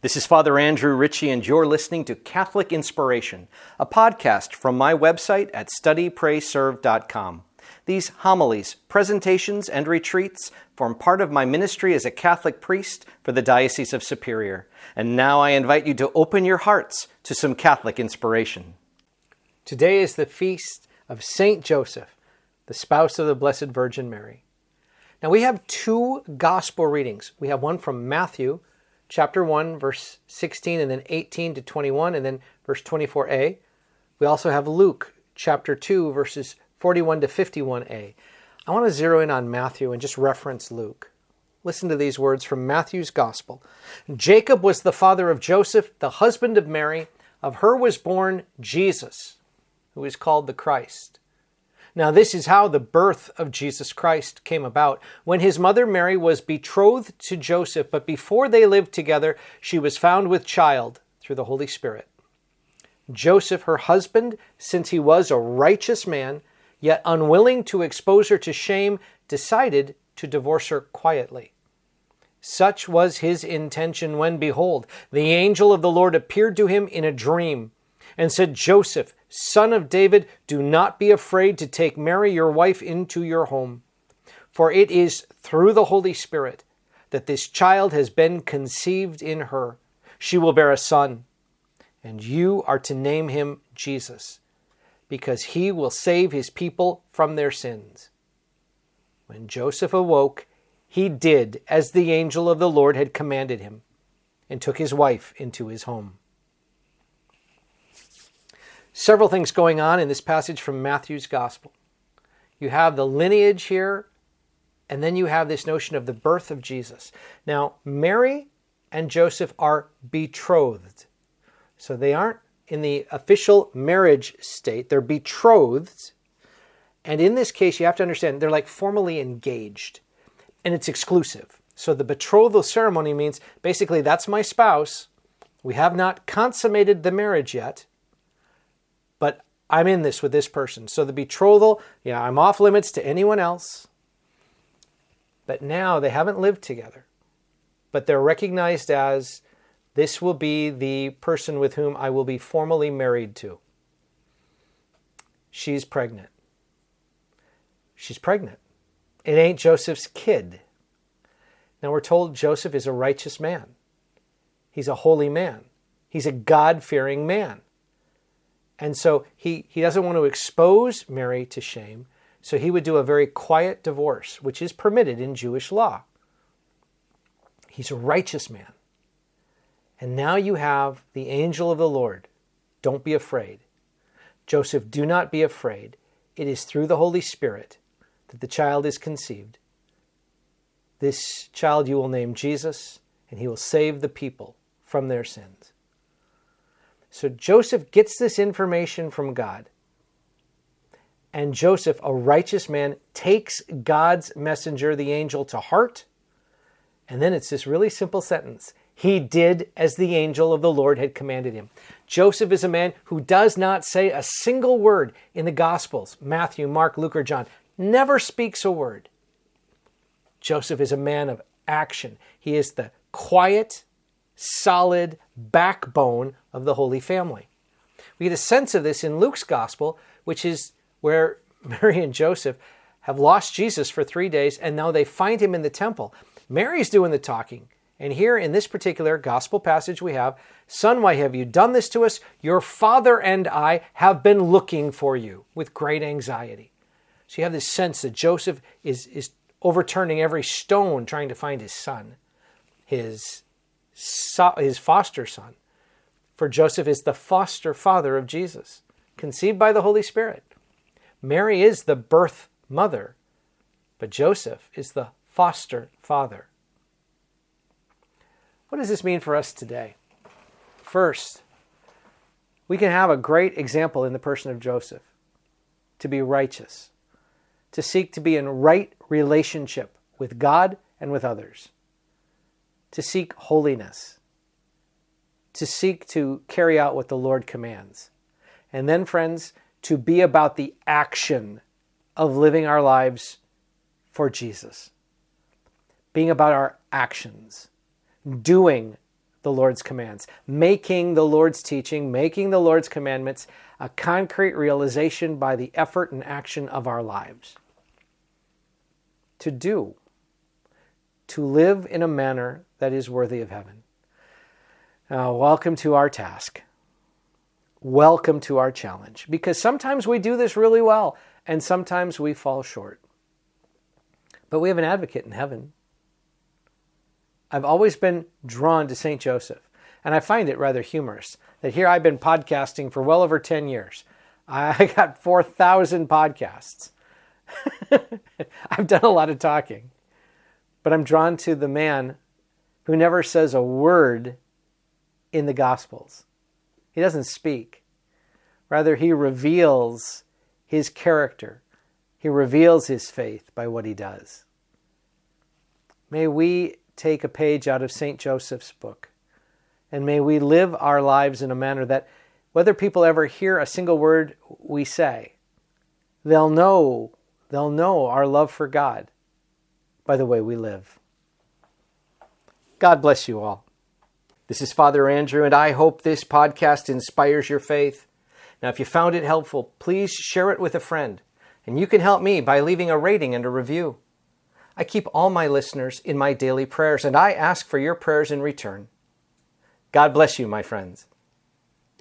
This is Father Andrew Ritchie, and you're listening to Catholic Inspiration, a podcast from my website at studyprayserve.com. These homilies, presentations, and retreats form part of my ministry as a Catholic priest for the Diocese of Superior. And now I invite you to open your hearts to some Catholic inspiration. Today is the feast of Saint Joseph, the spouse of the Blessed Virgin Mary. Now we have two gospel readings. We have one from Matthew, chapter 1, verse 16, and then 18 to 21, and then verse 24a. We also have Luke, chapter 2, verses 41 to 51a. I want to zero in on Matthew and just reference Luke. Listen to these words from Matthew's Gospel. Jacob was the father of Joseph, the husband of Mary. Of her was born Jesus, who is called the Christ. Now this is how the birth of Jesus Christ came about. When his mother Mary was betrothed to Joseph, but before they lived together, she was found with child through the Holy Spirit. Joseph, her husband, since he was a righteous man, yet unwilling to expose her to shame, decided to divorce her quietly. Such was his intention when, behold, the angel of the Lord appeared to him in a dream and said, Joseph, son of David, do not be afraid to take Mary, your wife, into your home. For it is through the Holy Spirit that this child has been conceived in her. She will bear a son, and you are to name him Jesus, because he will save his people from their sins. When Joseph awoke, he did as the angel of the Lord had commanded him, and took his wife into his home. Several things going on in this passage from Matthew's Gospel. You have the lineage here, and then you have this notion of the birth of Jesus. Now, Mary and Joseph are betrothed. So they aren't in the official marriage state. They're betrothed. And in this case, you have to understand, they're like formally engaged. And it's exclusive. So the betrothal ceremony means, basically, that's my spouse. We have not consummated the marriage yet, but I'm in this with this person. So the betrothal, I'm off limits to anyone else. But now they haven't lived together. But they're recognized as, this will be the person with whom I will be formally married to. She's pregnant. She's pregnant. It ain't Joseph's kid. Now we're told Joseph is a righteous man. He's a holy man. He's a God-fearing man. And so he doesn't want to expose Mary to shame, so he would do a very quiet divorce, which is permitted in Jewish law. He's a righteous man. And now you have the angel of the Lord. Don't be afraid. Joseph, do not be afraid. It is through the Holy Spirit that the child is conceived. This child you will name Jesus, and he will save the people from their sins. So Joseph gets this information from God. And Joseph, a righteous man, takes God's messenger, the angel, to heart. And then it's this really simple sentence. He did as the angel of the Lord had commanded him. Joseph is a man who does not say a single word in the Gospels. Matthew, Mark, Luke, or John. Never speaks a word. Joseph is a man of action. He is the quiet, solid backbone of the Holy Family. We get a sense of this in Luke's Gospel, which is where Mary and Joseph have lost Jesus for 3 days, and now they find him in the temple. Mary's doing the talking. And here in this particular gospel passage we have, Son, why have you done this to us? Your father and I have been looking for you with great anxiety. So you have this sense that Joseph is overturning every stone trying to find his son, his foster son. For Joseph is the foster father of Jesus, conceived by the Holy Spirit. Mary is the birth mother, but Joseph is the foster father. What does this mean for us today? First, we can have a great example in the person of Joseph, to be righteous, to seek to be in right relationship with God and with others, to seek holiness, to seek to carry out what the Lord commands. And then, friends, to be about the action of living our lives for Jesus. Being about our actions, doing the Lord's commands, making the Lord's teaching, making the Lord's commandments a concrete realization by the effort and action of our lives. To do, to live in a manner that is worthy of heaven. Welcome to our task. Welcome to our challenge. Because sometimes we do this really well, and sometimes we fall short. But we have an advocate in heaven. I've always been drawn to St. Joseph, and I find it rather humorous that here I've been podcasting for well over 10 years. I got 4,000 podcasts. I've done a lot of talking, but I'm drawn to the man who never says a word in the Gospels. He doesn't speak. Rather, he reveals his character. He reveals his faith by what he does. May we take a page out of St. Joseph's book, and may we live our lives in a manner that whether people ever hear a single word we say, they'll know our love for God by the way we live. God bless you all. This is Father Andrew, and I hope this podcast inspires your faith. Now, if you found it helpful, please share it with a friend, and you can help me by leaving a rating and a review. I keep all my listeners in my daily prayers, and I ask for your prayers in return. God bless you, my friends.